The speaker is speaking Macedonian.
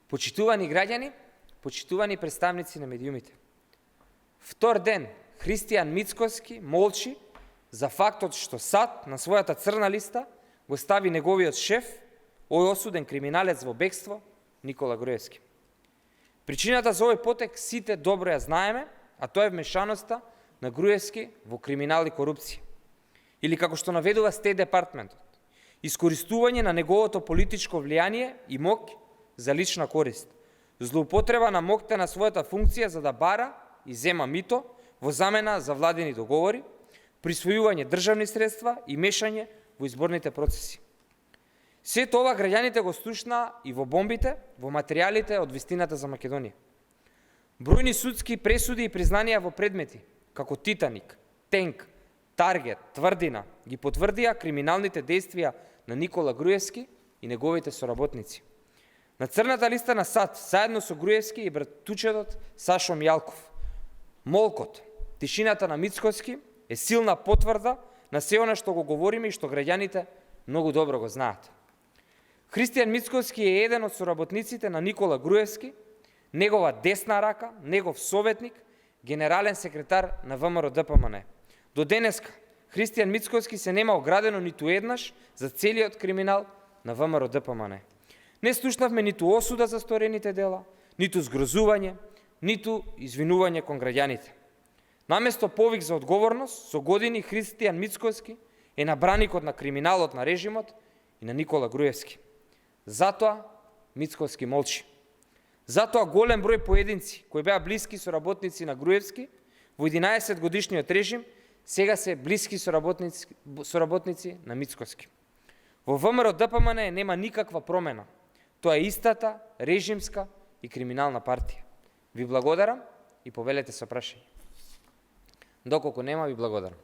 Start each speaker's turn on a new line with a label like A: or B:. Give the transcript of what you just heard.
A: Почитувани граѓани, почитувани представници на медиумите. Втор ден, Христијан Мицкоски молчи за фактот што САД на својата црна листа го стави неговиот шеф, ој осуден криминалец во бегство, Никола Груевски. Причината за овој потек сите добро ја знаеме, а тоа е вмешаноста на Груевски во криминал и корупција. Или како што наведува Стејт департментот, искористување на неговото политичко влијание и моќ за лична корист, злоупотреба на моќта на својата функција за да бара и зема мито во замена за владени договори, присвојување државни средства и мешање во изборните процеси. Сето ова граѓаните го слушнаа и во бомбите, во материјалите од вистината за Македонија. Бројни судски пресуди и признанија во предмети, како Титаник, Тенк, Таргет, Тврдина, ги потврдија криминалните действија на Никола Груевски и неговите соработници. На црната листа на САД, заедно со Груевски и братучедот Сашо Мјалков. Молкот, тишината на Мицкоски е силна потврда на се она што го говориме и што граѓаните многу добро го знаат. Христијан Мицкоски е еден од соработниците на Никола Груевски, негова десна рака, негов советник, генерален секретар на ВМРО ДПМН. До денеска Христијан Мицкоски се нема оградено ниту еднаш за целиот криминал на ВМРО ДПМН. Не слушнавме ниту осуда за сторените дела, ниту згрозување, ниту извинување кон граѓаните. Наместо повик за одговорност, со години Христијан Мицкоски е на браникот на криминалот на режимот и на Никола Груевски. Затоа Мицкоски молчи. Затоа голем број поединци кои беа блиски соработници на Груевски во 11 годишниот режим сега се блиски соработници на Мицкоски. Во ВМРО ДПМН нема никаква промена. Тоа е истата режимска и криминална партија. Ви благодарам и повелете со прашање. Доколку нема, ви благодарам.